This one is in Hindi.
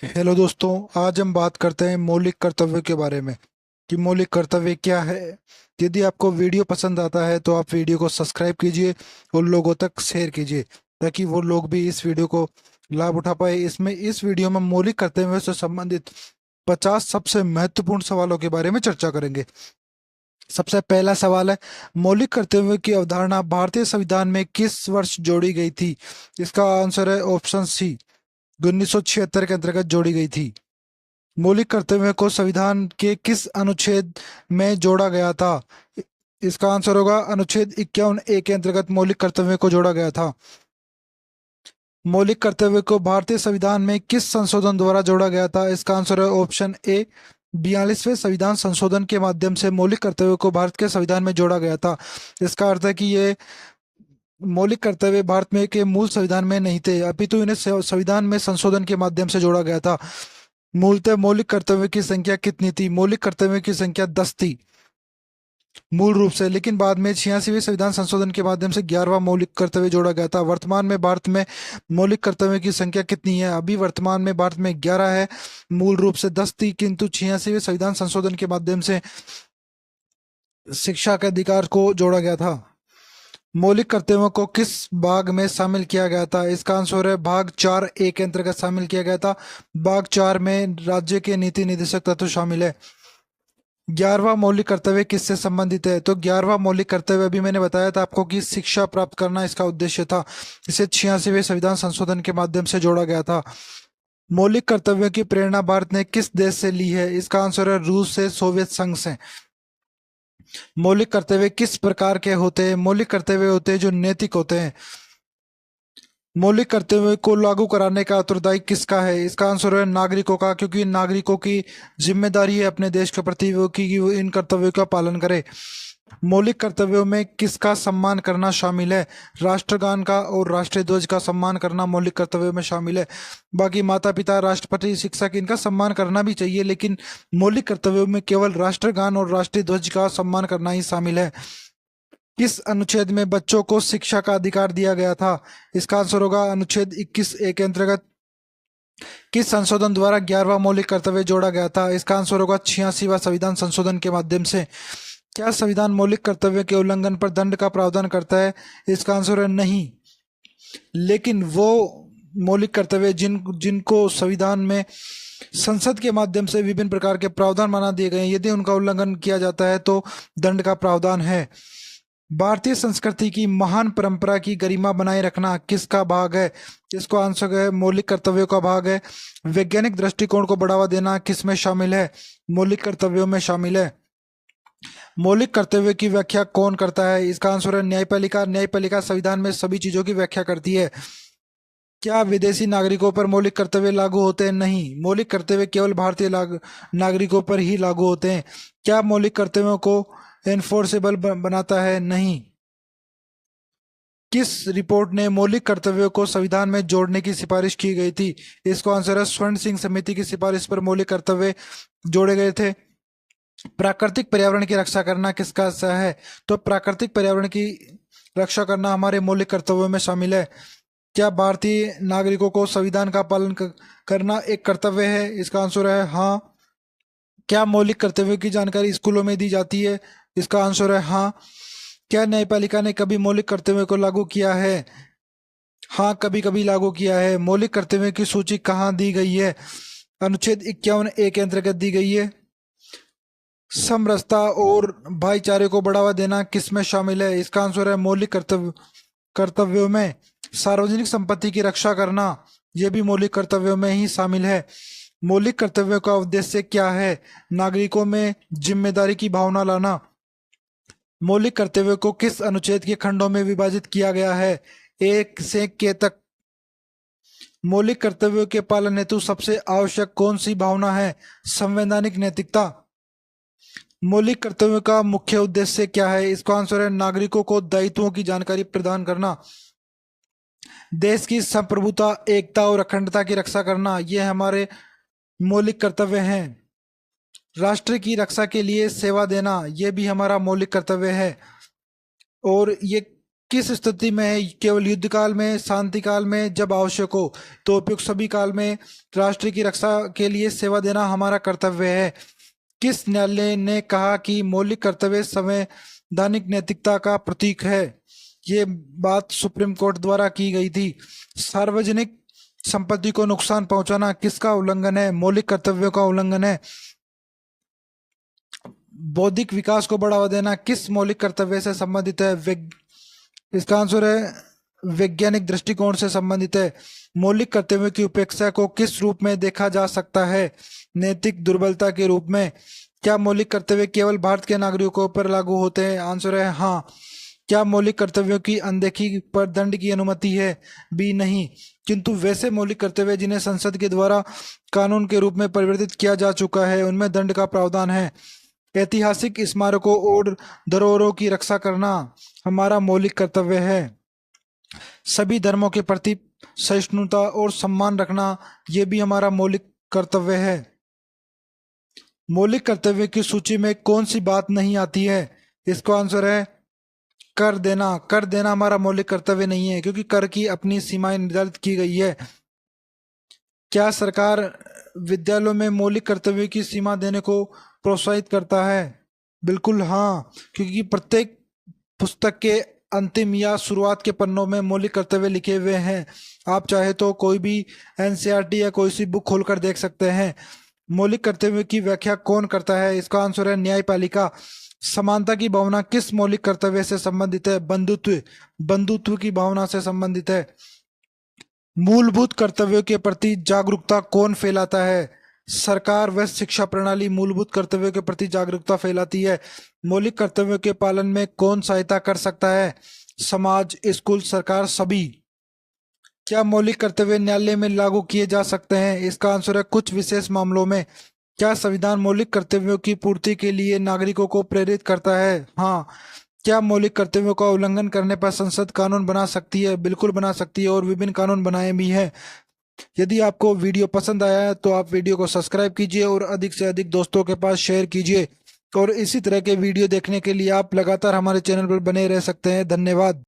हेलो दोस्तों। आज हम बात करते हैं मौलिक कर्तव्य के बारे में कि मौलिक कर्तव्य क्या है। यदि आपको वीडियो पसंद आता है तो आप वीडियो को सब्सक्राइब कीजिए और लोगों तक शेयर कीजिए ताकि वो लोग भी इस वीडियो को लाभ उठा पाए। इस वीडियो में मौलिक कर्तव्य से संबंधित 50 सबसे महत्वपूर्ण सवालों के बारे में चर्चा करेंगे। सबसे पहला सवाल है, मौलिक कर्तव्य की अवधारणा भारतीय संविधान में किस वर्ष जोड़ी गई थी? इसका आंसर है ऑप्शन सी, 1976 के अंतर्गत जोड़ी गई थी। मौलिक कर्तव्य को संविधान के किस अनुच्छेद में जोड़ा गया था? इसका आंसर होगा अनुच्छेद 51A के अंतर्गत मौलिक कर्तव्य को जोड़ा गया था। मौलिक कर्तव्य को भारतीय संविधान में किस संशोधन द्वारा जोड़ा गया था? इसका आंसर है ऑप्शन ए, 42वें संविधान संशोधन के माध्यम से मौलिक कर्तव्य को भारत के संविधान में जोड़ा गया था। इसका अर्थ है कि ये मौलिक कर्तव्य भारत में के मूल संविधान में नहीं थे, अपितु इन्हें संविधान में संशोधन के माध्यम से जोड़ा गया था। मूलतः मौलिक कर्तव्य की संख्या कितनी थी? मौलिक कर्तव्य की संख्या 10 थी मूल रूप से, लेकिन बाद में 86वें संविधान संशोधन के माध्यम से 11वां मौलिक कर्तव्य जोड़ा गया था। वर्तमान में भारत में मौलिक कर्तव्य की संख्या कितनी है? अभी वर्तमान में भारत में 11 है। मूल रूप से 10 थी, किंतु 86वें संविधान संशोधन के माध्यम से शिक्षा के अधिकार को जोड़ा गया था। मौलिक कर्तव्यों को किस भाग में शामिल किया गया था? इसका आंसर है भाग 4A के अंतर्गत शामिल किया गया था। भाग 4 में राज्य के नीति निर्देशक तत्व शामिल है। 11वां मौलिक कर्तव्य किससे संबंधित है? तो 11वां मौलिक कर्तव्य अभी मैंने बताया था आपको कि शिक्षा प्राप्त करना इसका उद्देश्य था। इसे 86वें संविधान संशोधन के माध्यम से जोड़ा गया था। मौलिक कर्तव्यों की प्रेरणा भारत ने किस देश से ली है? इसका आंसर है रूस से, सोवियत संघ से। मौलिक कर्तव्य किस प्रकार के होते हैं? मौलिक कर्तव्य होते हैं जो नैतिक होते हैं। मौलिक कर्तव्य को लागू कराने का उत्तरदायी किसका है? इसका आंसर है नागरिकों का, क्योंकि नागरिकों की जिम्मेदारी है अपने देश के प्रति वो कि वो इन कर्तव्यों का पालन करे। मौलिक कर्तव्यों में किसका सम्मान करना शामिल है? राष्ट्रगान का और राष्ट्रीय ध्वज का सम्मान करना मौलिक कर्तव्यों में शामिल है। बाकी माता पिता, राष्ट्रपति, शिक्षक, इनका सम्मान करना भी चाहिए, लेकिन मौलिक कर्तव्यों में केवल राष्ट्रगान और राष्ट्रीय ध्वज का सम्मान करना ही शामिल है। किस अनुच्छेद में बच्चों को शिक्षा का अधिकार दिया गया था? इसका आंसर होगा अनुच्छेद 21A के अंतर्गत। किस संशोधन द्वारा 11वां मौलिक कर्तव्य जोड़ा गया था? इसका आंसर होगा 86वां संविधान संशोधन के माध्यम से। क्या संविधान मौलिक कर्तव्य के उल्लंघन पर दंड का प्रावधान करता है? इसका आंसर है नहीं, लेकिन वो मौलिक कर्तव्य जिनको संविधान में संसद के माध्यम से विभिन्न प्रकार के प्रावधान बना दिए गए हैं, यदि उनका उल्लंघन किया जाता है तो दंड का प्रावधान है। भारतीय संस्कृति की महान परंपरा की गरिमा बनाए रखना किसका भाग है? इसको आंसर है मौलिक कर्तव्यों का भाग है। वैज्ञानिक दृष्टिकोण को बढ़ावा देना किसमें शामिल है? मौलिक कर्तव्यों में शामिल है। मौलिक कर्तव्य की व्याख्या कौन करता है? इसका आंसर है न्यायपालिका। न्यायपालिका संविधान में सभी चीजों की व्याख्या करती है। क्या विदेशी नागरिकों पर मौलिक कर्तव्य लागू होते हैं? नहीं, मौलिक कर्तव्य केवल भारतीय नागरिकों पर ही लागू होते हैं। क्या मौलिक कर्तव्यों को एनफोर्सेबल बनाता है? नहीं। किस रिपोर्ट ने मौलिक कर्तव्यों को संविधान में जोड़ने की सिफारिश की गई थी? इसका आंसर है स्वर्ण सिंह समिति की सिफारिश पर मौलिक कर्तव्य जोड़े गए थे। प्राकृतिक पर्यावरण की रक्षा करना किसका हिस्सा है? तो प्राकृतिक पर्यावरण की रक्षा करना हमारे मौलिक कर्तव्यों में शामिल है। क्या भारतीय नागरिकों को संविधान का पालन करना एक कर्तव्य है? इसका आंसर है हाँ। क्या मौलिक कर्तव्यों की जानकारी स्कूलों में दी जाती है? इसका आंसर है हाँ। क्या न्यायपालिका ने कभी मौलिक कर्तव्यों को लागू किया है? हाँ, कभी कभी लागू किया है। मौलिक कर्तव्यों की सूची कहाँ दी गई है? अनुच्छेद 51A के अंतर्गत दी गई है। समरसता और भाईचारे को बढ़ावा देना किसमें शामिल है? इसका आंसर है मौलिक कर्तव्यों में। सार्वजनिक संपत्ति की रक्षा करना यह भी मौलिक कर्तव्यों में ही शामिल है। मौलिक कर्तव्यों का उद्देश्य क्या है? नागरिकों में जिम्मेदारी की भावना लाना। मौलिक कर्तव्यों को किस अनुच्छेद के खंडों में विभाजित किया गया है? 1 से K तक। मौलिक कर्तव्यों के पालन हेतु सबसे आवश्यक कौन सी भावना है? संवैधानिक नैतिकता। मौलिक कर्तव्यों का मुख्य उद्देश्य क्या है? इसका आंसर है नागरिकों को दायित्वों की जानकारी प्रदान करना। देश की संप्रभुता, एकता और अखंडता की रक्षा करना, ये हमारे मौलिक कर्तव्य हैं। राष्ट्र की रक्षा के लिए सेवा देना, ये भी हमारा मौलिक कर्तव्य है। और ये किस स्थिति में है? केवल युद्ध काल में, शांति काल में, जब आवश्यक हो। तो उपयुक्त सभी काल में राष्ट्र की रक्षा के लिए सेवा देना हमारा कर्तव्य है। किस न्यायालय ने कहा कि मौलिक कर्तव्य संवैधानिक नैतिकता का प्रतीक है? ये बात सुप्रीम कोर्ट द्वारा की गई थी। सार्वजनिक संपत्ति को नुकसान पहुंचाना किसका उल्लंघन है? मौलिक कर्तव्यों का उल्लंघन है। बौद्धिक विकास को बढ़ावा देना किस मौलिक कर्तव्य से संबंधित है? इसका आंसर है वैज्ञानिक दृष्टिकोण से संबंधित है। मौलिक कर्तव्यों की उपेक्षा को किस रूप में देखा जा सकता है? नैतिक दुर्बलता के रूप में। क्या मौलिक कर्तव्य केवल भारत के नागरिकों पर लागू होते हैं? आंसर है हाँ। क्या मौलिक कर्तव्यों की अनदेखी पर दंड की अनुमति है? बी नहीं। किंतु वैसे मौलिक कर्तव्य जिन्हें संसद के द्वारा कानून के रूप में परिवर्तित किया जा चुका है उनमें दंड का प्रावधान है। ऐतिहासिक स्मारकों और धरोहरों की रक्षा करना हमारा मौलिक कर्तव्य है। सभी धर्मों के प्रति सहिष्णुता और सम्मान रखना यह भी हमारा मौलिक कर्तव्य है। मौलिक कर्तव्य की सूची में कौन सी बात नहीं आती है? इसका आंसर है कर देना। कर देना हमारा मौलिक कर्तव्य नहीं है, क्योंकि कर की अपनी सीमाएं निर्धारित की गई है। क्या सरकार विद्यालयों में मौलिक कर्तव्य की सीमा देने को प्रोत्साहित करता है? बिल्कुल हाँ, क्योंकि प्रत्येक पुस्तक के अंतिम या शुरुआत के पन्नों में मौलिक कर्तव्य लिखे हुए हैं। आप चाहे तो कोई भी एनसीईआरटी या कोई सी बुक खोलकर देख सकते हैं। मौलिक कर्तव्य की व्याख्या कौन करता है? इसका आंसर है न्यायपालिका। समानता की भावना किस मौलिक कर्तव्य से संबंधित है? बंधुत्व। बंधुत्व की भावना से संबंधित है। मूलभूत कर्तव्यों के प्रति जागरूकता कौन फैलाता है? सरकार व शिक्षा प्रणाली मूलभूत कर्तव्यों के प्रति जागरूकता फैलाती है। मौलिक कर्तव्यों के पालन में कौन सहायता कर सकता है? समाज, स्कूल, सरकार, सभी। क्या मौलिक कर्तव्य न्यायालय में लागू किए जा सकते हैं? इसका आंसर है कुछ विशेष मामलों में। क्या संविधान मौलिक कर्तव्यों की पूर्ति के लिए नागरिकों को प्रेरित करता है? हाँ। क्या मौलिक कर्तव्यों का उल्लंघन करने पर संसद कानून बना सकती है? बिल्कुल बना सकती है, और विभिन्न कानून बनाए भी हैं। यदि आपको वीडियो पसंद आया है तो आप वीडियो को सब्सक्राइब कीजिए और अधिक से अधिक दोस्तों के पास शेयर कीजिए। और इसी तरह के वीडियो देखने के लिए आप लगातार हमारे चैनल पर बने रह सकते हैं। धन्यवाद।